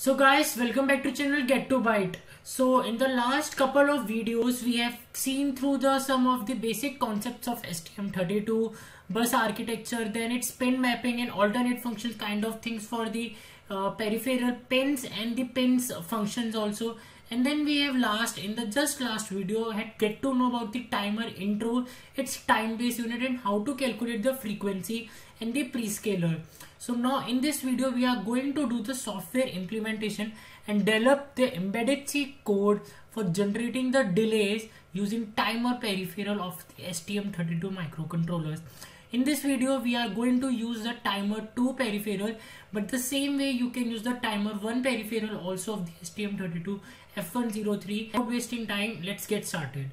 So guys, welcome back to channel Get to Byte. So in the last couple of videos we have seen through some of the basic concepts of STM32 bus architecture, then its pin mapping and alternate functions kind of things for the peripheral pins and the pins functions also. And then we have last video had get to know about the timer intro, its time based unit and how to calculate the frequency and the prescaler. So now in this video we are going to do the software implementation and develop the embedded C code for generating the delays using timer peripheral of the STM32 microcontrollers. In this video we are going to use the timer 2 peripheral, but the same way you can use the timer 1 peripheral also of the STM32 F103. Without wasting time, let's get started.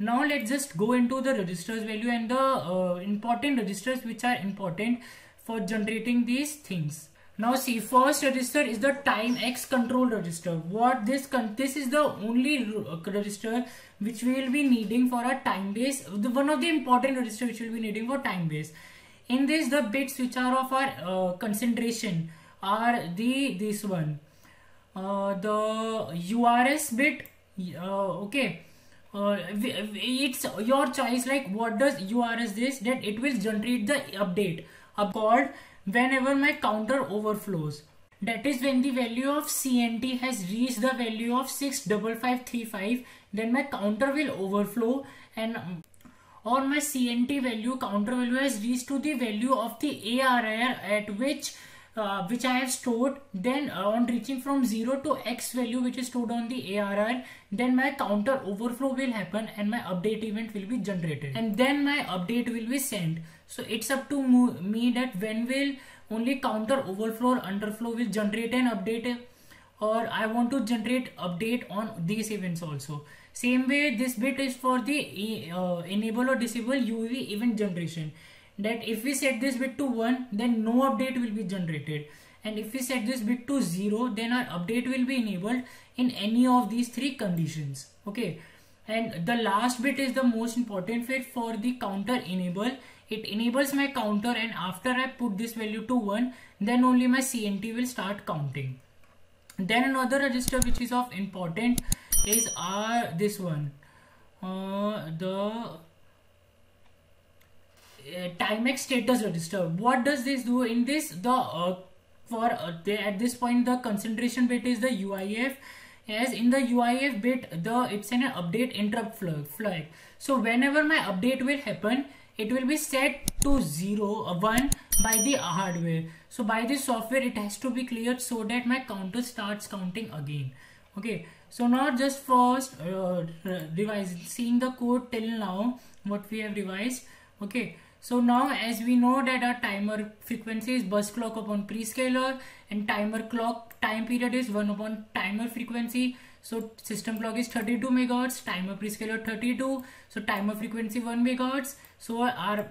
Now let's just go into the registers value and the important registers which are important for generating these things. Now see, first register is the time X control register. This is the only register which we will be needing for our time base. One of the important register which we will be needing for time base. In this, the bits which are of our concentration are this one, the URS bit. Okay. It's your choice, like what does URS this, that it will generate the update called whenever my counter overflows. That is when the value of CNT has reached the value of 65535, then my counter will overflow, and or my CNT value counter value has reached to the value of the ARR at which I have stored. Then on reaching from 0 to X value which is stored on the ARR, then my counter overflow will happen and my update event will be generated, and then my update will be sent. So it's up to me that when will only counter overflow or underflow will generate an update, or I want to generate update on these events also. Same way this bit is for the enable or disable UEV event generation, that if we set this bit to 1 then no update will be generated, and if we set this bit to 0 then our update will be enabled in any of these three conditions. Okay, and the last bit is the most important bit for the counter enable. It enables my counter, and after I put this value to 1 then only my CNT will start counting. Then another register which is of important is this one, the timex status register. What does this do? In this, at this point the concentration bit is the UIF, as in the UIF bit it's an update interrupt flag. So whenever my update will happen, it will be set to 1 by the hardware. So by this software it has to be cleared so that my counter starts counting again. Okay, so now just first seeing the code till now what we have revised. Okay, so now as we know that our timer frequency is bus clock upon prescaler, and timer clock time period is 1 upon timer frequency. So system clock is 32 megahertz, timer prescaler 32, so timer frequency 1 megahertz. So our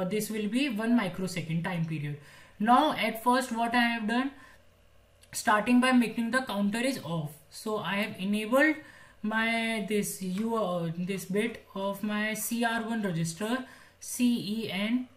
this will be 1 microsecond time period. Now at first what I have done, starting by making the counter is off. So I have enabled my this bit of my CR1 register. CEN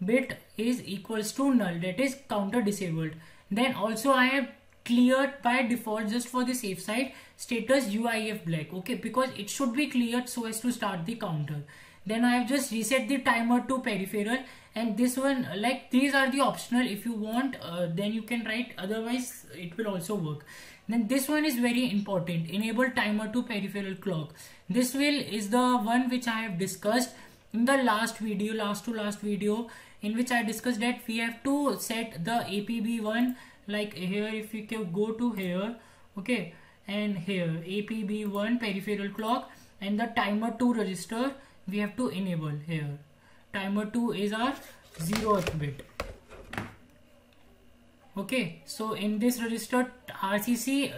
bit is equals to null, that is counter disabled. Then also I have cleared by default, just for the safe side, status UIF black. Okay, because it should be cleared so as to start the counter. Then I have just reset the timer to peripheral, and this one, like these are the optional. If you want then you can write, otherwise it will also work. Then this one is very important, enable timer to peripheral clock. This is the one which I have discussed in the last video, in which I discussed that we have to set the APB1, like here if you can go to here, okay, and here APB1 peripheral clock, and the timer 2 register we have to enable here. Timer 2 is our 0th bit. Okay, so in this register RCC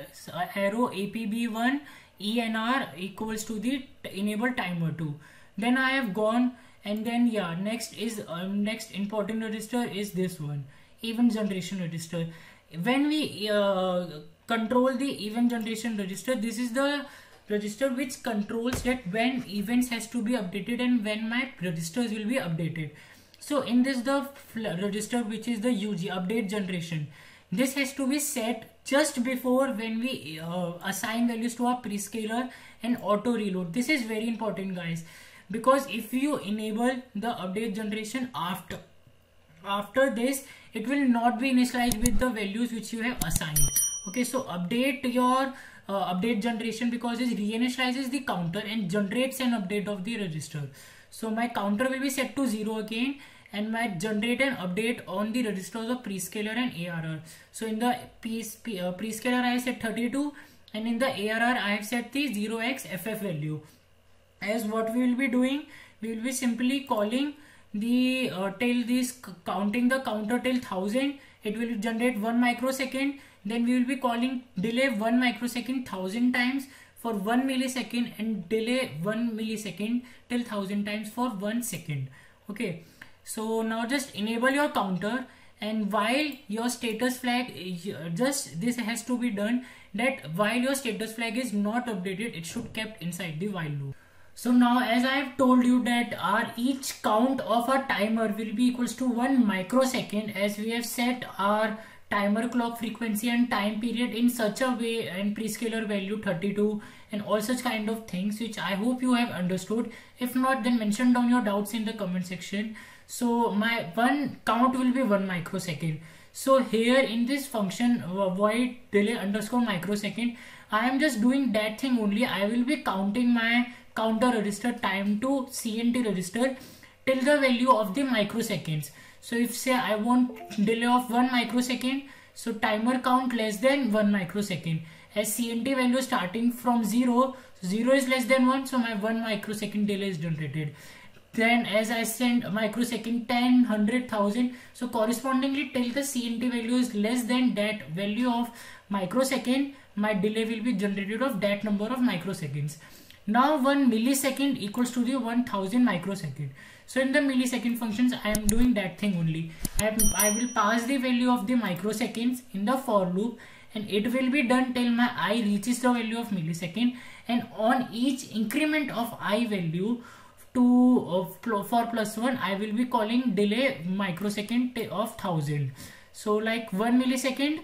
arrow APB1 ENR equals to the enable timer 2. Then I have gone, and then yeah, next important register is this one, event generation register. When we control the event generation register. This is the register which controls that when events has to be updated and when my registers will be updated. So in this, the register which is the UG, update generation, this has to be set just before when we assign values to our prescaler and auto reload. This is very important, guys, because if you enable the update generation after this, it will not be initialized with the values which you have assigned. Okay, so update your update generation, because it reinitializes the counter and generates an update of the register. So my counter will be set to 0 again, and might generate an update on the registers of prescaler and ARR. So in the prescaler I have set 32, and in the ARR I have set the 0xFF value. As what we will be doing, we will be simply calling the till this, counting the counter till 1000, it will generate 1 microsecond. Then we will be calling delay 1 microsecond 1000 times for 1 millisecond, and delay 1 millisecond till 1000 times for 1 second. Okay, so now just enable your counter, and while your status flag, just this has to be done, that while your status flag is not updated, it should kept inside the while loop. So now, as I have told you that our each count of a timer will be equals to 1 microsecond, as we have set our timer clock frequency and time period in such a way, and prescaler value 32 and all such kind of things, which I hope you have understood. If not, then mention down your doubts in the comment section. So my one count will be 1 microsecond. So here in this function void delay underscore microsecond, I am just doing that thing only. I will be counting my counter register time to CNT register till the value of the microseconds. So if say I want delay of 1 microsecond, so timer count less than 1 microsecond. As CNT value starting from 0, 0 is less than 1, so my 1 microsecond delay is generated. Then as I send microsecond 10, 100, 1000, so correspondingly till the CNT value is less than that value of microsecond, my delay will be generated of that number of microseconds. Now 1 millisecond equals to the 1000 microsecond. So in the millisecond functions, I am doing that thing only. I will pass the value of the microseconds in the for loop, and it will be done till my I reaches the value of millisecond, and on each increment of I value to for +1, I will be calling delay microsecond of 1000. So like 1 millisecond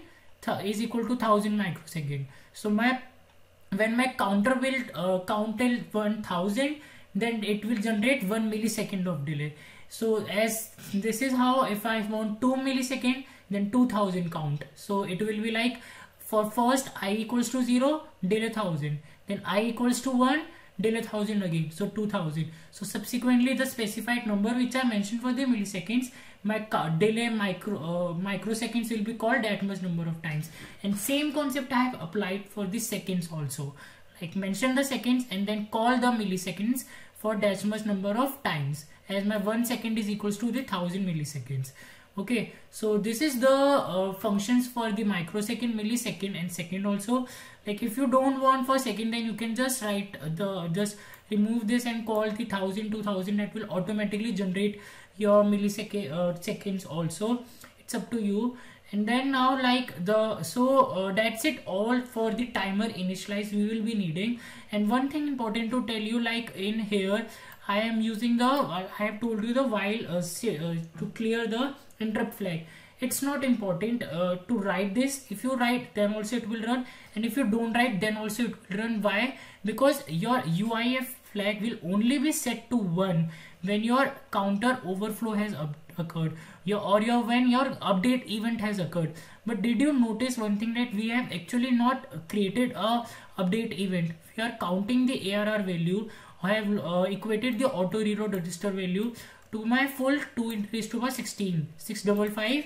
is equal to 1000 microsecond. So when my counter will count till 1000, then it will generate 1 millisecond of delay. So as this is how, if I want 2 millisecond, then 2000 count. So it will be like, for first I equals to 0, delay 1000, then I equals to 1, delay 1000 again, so 2000. So subsequently the specified number which I mentioned for the milliseconds, my delay microseconds will be called that much number of times. And same concept I have applied for the seconds also, like mention the seconds and then call the milliseconds for that much number of times, as my 1 second is equals to the 1000 milliseconds. Okay, so this is the functions for the microsecond, millisecond and second also. Like if you don't want for second, then you can just write just remove this and call the 1000, 2000, that will automatically generate your millisecond seconds also. It's up to you. And then now like that's it all for the timer initialize we will be needing. And one thing important to tell you, like in here I am using I have told you the while to clear the interrupt flag. It's not important to write this. If you write, then also it will run, and if you don't write, then also it will run. Why? Because your UIF flag will only be set to 1 when your counter overflow has occurred, when your update event has occurred. But did you notice one thing, that we have actually not created a update event? We are counting the ARR value. I have equated the auto reload register value to my full 2 raised to the 16, 655,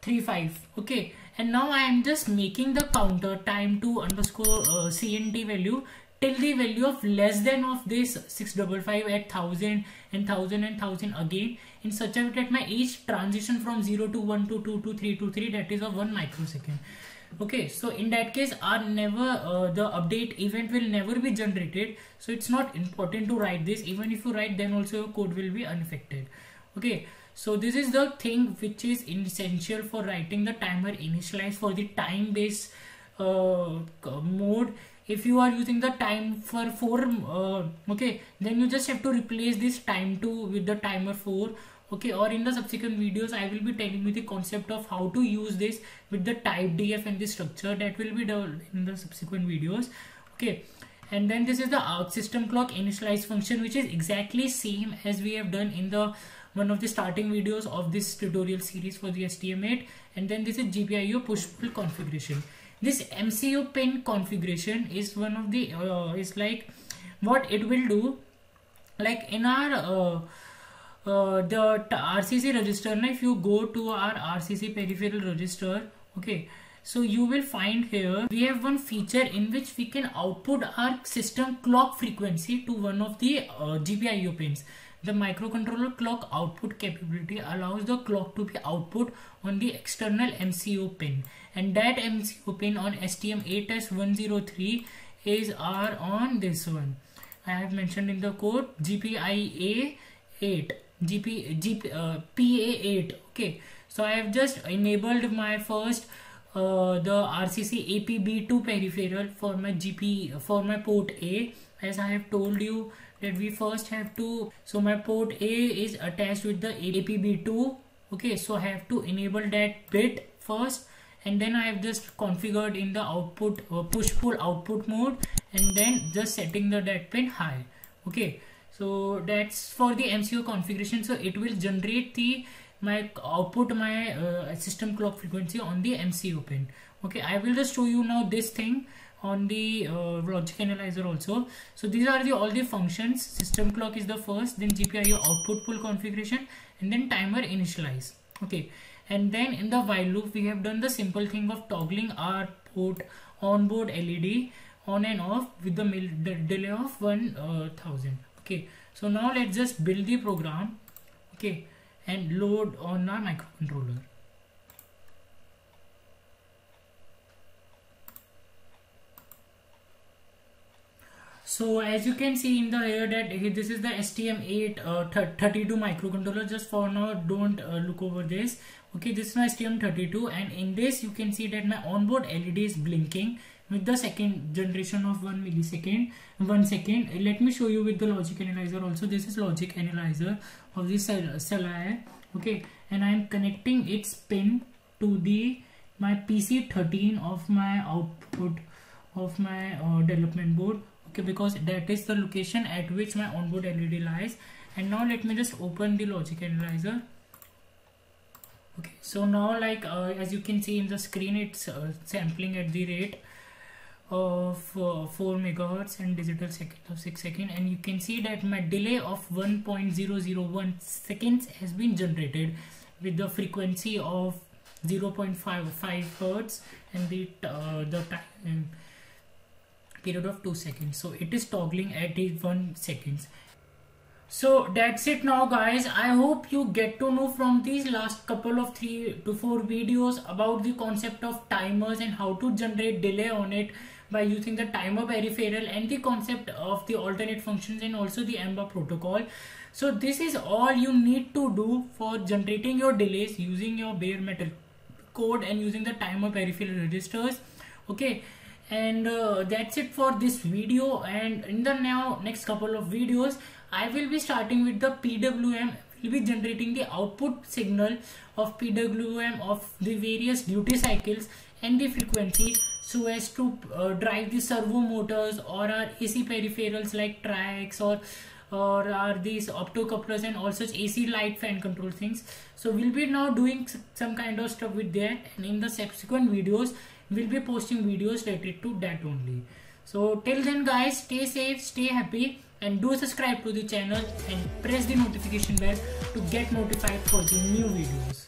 35. Okay, and now I am just making the counter time to underscore CNT value till the value of less than of this 655 at 1000 and 1000 and 1000 again, in such a way that my each transition from 0 to 1 to 2 to 3 to 3, that is of 1 microsecond. Okay, so in that case the update event will never be generated, so it's not important to write this. Even if you write, then also your code will be unaffected. Okay, So this is the thing which is essential for writing the timer initialize for the time based mode. If you are using the time for 4, okay, then you just have to replace this time 2 with the timer 4. Okay, or in the subsequent videos I will be telling you the concept of how to use this with the type df and the structure. That will be done in the subsequent videos. Okay, and then this is the system clock initialize function, which is exactly same as we have done in the one of the starting videos of this tutorial series for the STM8. And then this is GPIO push pull configuration. This MCU pin configuration is one of the is like what it will do, like in our the RCC register. Now if you go to our RCC peripheral register, okay, so you will find here we have one feature in which we can output our system clock frequency to one of the GPIO pins. The microcontroller clock output capability allows the clock to be output on the external MCU pin, and that MCU pin on STM8S103 is on this one. I have mentioned in the code GPIA8 PA8. Okay, so I have just enabled my first the RCC APB2 peripheral for my for my port A, as I have told you that we first have to, so my port A is attached with the APB2. Okay, so I have to enable that bit first, and then I have just configured in the output push pull output mode, and then just setting the that pin high. Okay, so that's for the MCU configuration. So it will generate the my output my system clock frequency on the MCU pin. Okay, I will just show you now this thing on the logic analyzer also. So these are the all the functions. System clock is the first, then GPIO output pull configuration, and then timer initialize. Okay, and then in the while loop we have done the simple thing of toggling our port onboard LED on and off with the delay of 1000. Okay, so now let's just build the program, okay, and load on our microcontroller. So as you can see in the here that this is the STM832 microcontroller. Just for now don't look over this. Okay, this is my STM32, and in this you can see that my onboard LED is blinking with the second generation of 1 second. Let me show you with the logic analyzer also. This is logic analyzer of this cell IR. Okay, and I am connecting its pin to the my PC13 of my output of my development board. Okay, because that is the location at which my onboard LED lies. And now let me just open the logic analyzer. Okay, so now like as you can see in the screen, it's sampling at the rate of 4 megahertz and digital second of 6 seconds, and you can see that my delay of 1.001 seconds has been generated with the frequency of 0.55 hertz and the time period of 2 seconds. So it is toggling at 1 seconds. So that's it now guys. I hope you get to know from these last couple of 3 to 4 videos about the concept of timers and how to generate delay on it by using the timer peripheral, and the concept of the alternate functions and also the AMBA protocol. So this is all you need to do for generating your delays using your bare metal code and using the timer peripheral registers. Okay, and that's it for this video. And in the next couple of videos I will be starting with the PWM. Will be generating the output signal of PWM of the various duty cycles and the frequency, so as to drive the servo motors or our AC peripherals like tracks or are these optocouplers and all such AC light fan control things. So we'll be now doing some kind of stuff with that, and in the subsequent videos we'll be posting videos related to that only. So till then guys, stay safe, stay happy, and do subscribe to the channel and press the notification bell to get notified for the new videos.